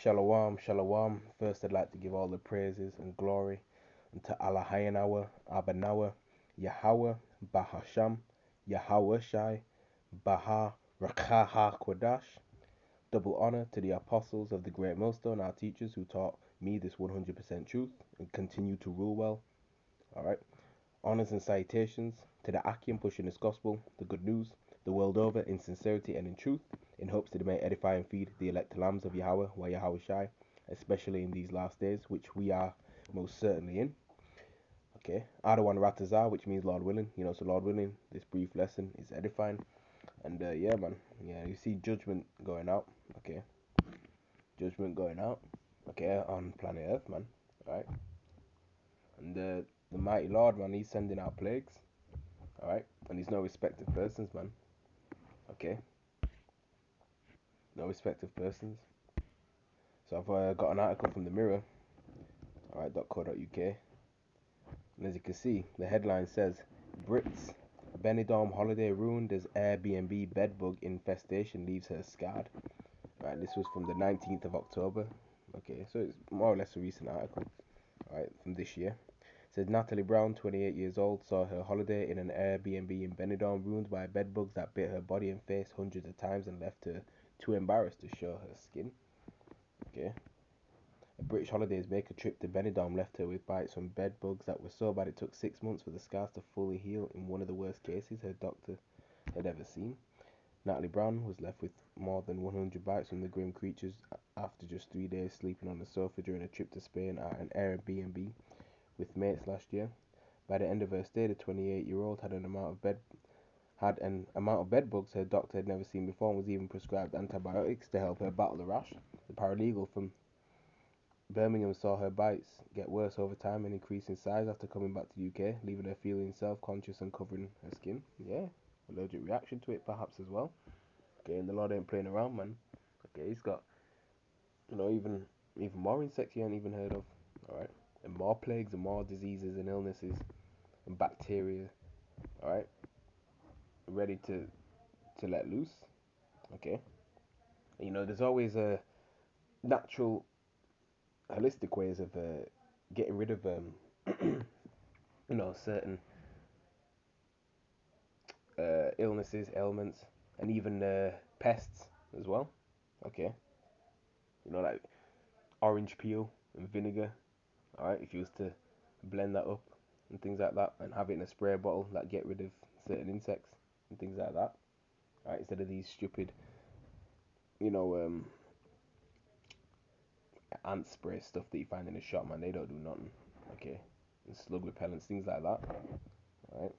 Shalom, shalom. First, I'd like to give all the praises and glory unto Allah Hayanawa, Abanawa, Yahweh, Bahasham, Yahweh Shai, Baha, Rakaha Kodash. Double honor to the apostles of the Great Millstone, our teachers who taught me this 100% truth and continue to rule well. Alright. Honors and salutations to the Akim pushing this gospel, the good news, the world over in sincerity and in truth, in hopes that it may edify and feed the elect lambs of Yahweh, wa Yahweh Shai, especially in these last days, which we are most certainly in. Okay, Adawan Ratazar, which means Lord willing, so Lord willing, this brief lesson is edifying. And yeah, man, you see judgment going out, okay, okay, on planet Earth, man, alright, and the mighty Lord, man, he's sending out plagues, alright, and he's no respect of persons, man, okay, no respect of persons. So I've got an article from the Mirror, alright, .co.uk, and as you can see, the headline says, Brits, Benidorm holiday ruined as Airbnb bedbug infestation leaves her scarred. Right, this was from the 19th of October. Okay, so it's more or less a recent article, right, from this year. It says Natalie Brown, 28 years old, saw her holiday in an Airbnb in Benidorm ruined by bedbugs that bit her body and face hundreds of times and left her too embarrassed to show her skin. Okay. A British Holidays maker trip to Benidorm left her with bites from bedbugs that were so bad it took 6 months for the scars to fully heal in one of the worst cases her doctor had ever seen. Natalie Brown was left with more than 100 bites from the grim creatures after just 3 days sleeping on the sofa during a trip to Spain at an Airbnb with mates last year. By the end of her stay, the 28-year-old had an amount of bed bugs her doctor had never seen before and was even prescribed antibiotics to help her battle the rash. The paralegal from Birmingham saw her bites get worse over time and increase in size after coming back to the UK, leaving her feeling self-conscious and covering her skin. Yeah, allergic reaction to it perhaps as well. Okay, and the Lord ain't playing around, man. Okay, he's got, even more insects you ain't even heard of. Alright, and more plagues and more diseases and illnesses and bacteria. Alright, ready to let loose. Okay, there's always a natural, holistic ways of getting rid of certain illnesses, ailments, and even pests as well. Okay, like orange peel and vinegar. Alright, if you was to blend that up and things like that and have it in a spray bottle that get rid of certain insects and things like that. Alright, instead of these stupid, you know, ant spray stuff that you find in the shop, man, they don't do nothing. Okay, and slug repellents, things like that. Alright,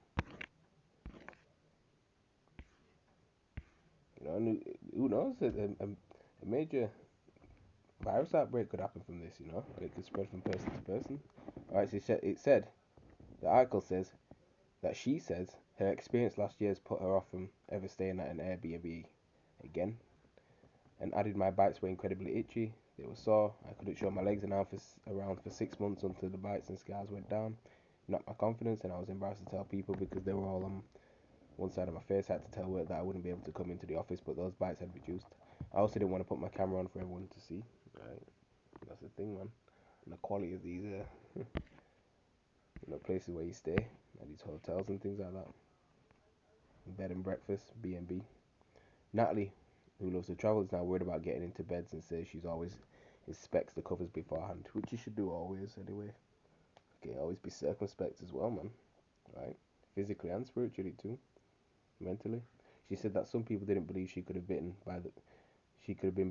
and who knows? A major virus outbreak could happen from this, and it could spread from person to person. Alright, so the article says that she says her experience last year has put her off from ever staying at an Airbnb again, and added my bites were incredibly itchy. They were sore. I couldn't show my legs around for 6 months until the bites and scars went down. Knocked my confidence, and I was embarrassed to tell people because they were all on one side of my face. I had to tell work that I wouldn't be able to come into the office, but those bites had reduced. I also didn't want to put my camera on for everyone to see. Right, that's the thing, man. And the quality of these, places where you stay, at these hotels and things like that. Bed and breakfast, B&B. Natalie, who loves to travel, is now worried about getting into beds and says she's always inspects the covers beforehand, which you should do always anyway. Okay, always be circumspect as well, man. Right? Physically and spiritually too. Mentally. She said that some people didn't believe she could have been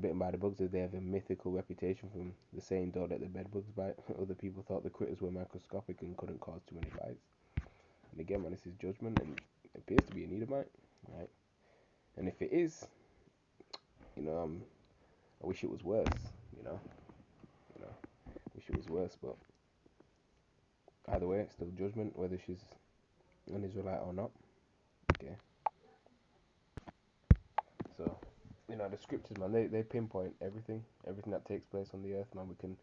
bitten by the bugs as they have a mythical reputation from the saying don't let the bed bugs bite. Other people thought the critters were microscopic and couldn't cause too many bites. And again, man, this is judgment and it appears to be an Edomite. Right? And if it is, I wish it was worse, wish it was worse, but either way, it's still judgment, whether she's an Israelite or not. Okay. So, the scriptures, man, they pinpoint everything that takes place on the earth, man. We can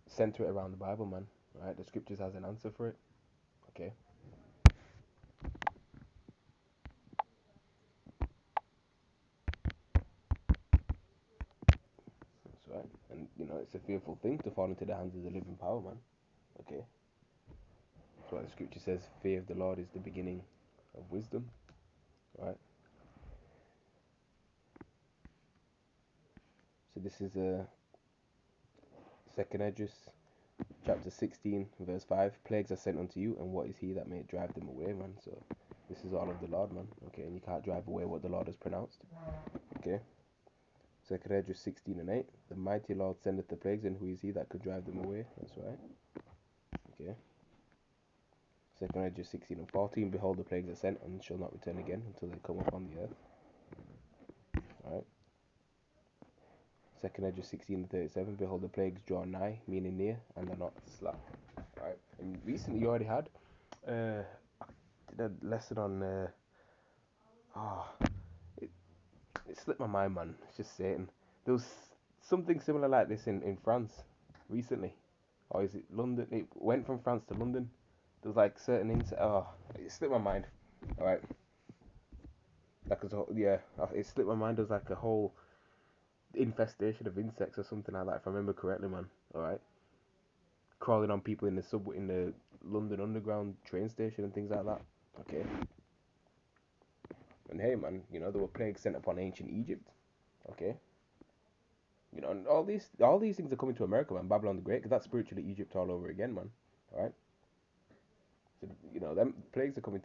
center it around the Bible, man. Right? The scriptures has an answer for it. Okay. That's right. it's a fearful thing to fall into the hands of the living power, man. Okay, that's why the scripture says, "Fear of the Lord is the beginning of wisdom." Right. So this is Second Esdras, chapter 16, verse 5. Plagues are sent unto you, and what is he that may drive them away, man? So this is all of the Lord, man. Okay, and you can't drive away what the Lord has pronounced. Okay. Second Esdras 16 and 8. The mighty Lord sendeth the plagues, and who is he that could drive them away? That's right. Okay. Second Esdras 16 and 14. Behold, the plagues are sent, and shall not return again until they come upon the earth. Alright. Second Esdras 16 and 37. Behold, the plagues draw nigh, meaning near, and are not slack. Right. And recently you already had I did a lesson on it, it slipped my mind, man. It's just Satan. There was something similar like this in France recently. Or is it London? It went from France to London. There was like certain it slipped my mind. Alright. Like it slipped my mind. There was like a whole infestation of insects or something like that, if I remember correctly, man. Alright. Crawling on people in the subway, in the London Underground train station and things like that. Okay. And hey, man, there were plagues sent upon ancient Egypt. Okay. And all these things are coming to America, man. Babylon the Great, because that's spiritually Egypt all over again, man. All right. So them plagues are coming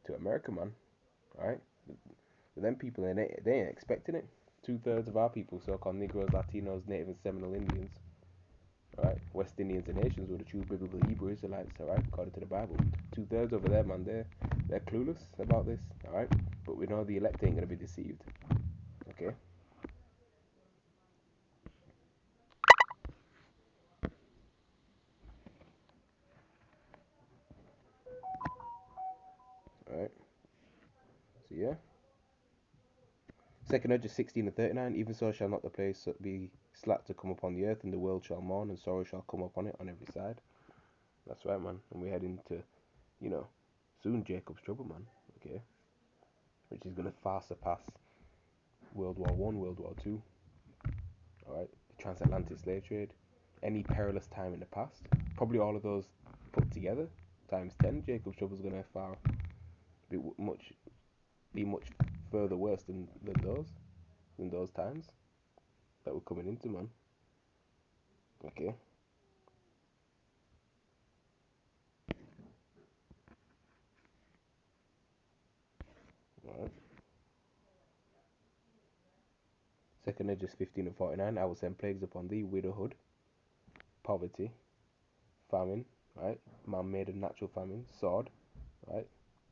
to America, man. All right. But them people, they ain't expecting it. 2/3 of our people, so-called Negroes, Latinos, Native and Seminole Indians, all right, West Indians and Asians were the true biblical Hebrew Israelites, all right, according to the Bible. 2/3 over there, man, they're clueless about this, all right. But we know the elect ain't gonna be deceived. Okay. All right. So yeah. Second Esdras 16 and 39. Even so shall not the place be slack to come upon the earth, and the world shall mourn, and sorrow shall come upon it on every side. That's right, man. And we're heading to, soon Jacob's trouble, man. Okay. Which is gonna far surpass World War One, World War Two. All right. The transatlantic slave trade, any perilous time in the past, probably all of those put together times 10. Jacob's trouble is gonna be much be much further worse than those times that we're coming into, man. Okay. All right. Second Esdras 15 and 49. I will send plagues upon thee, widowhood, poverty, famine, right? Man-made and natural famine, sword, right?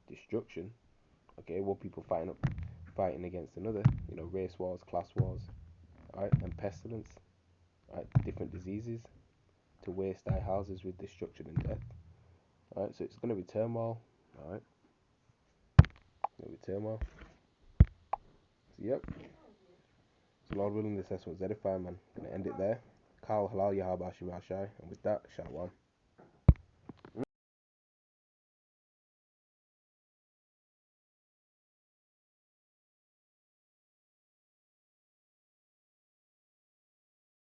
Destruction. Okay, one people fighting against another. Race wars, class wars, right? And pestilence, right? Different diseases to waste thy houses with destruction and death. Right, so it's gonna be turmoil. All right, gonna be turmoil. So yep. So Lord willing, this lesson was edifying, man. Gonna end it there. Kal halal Yahaba Shemashai, and with that, Shalom.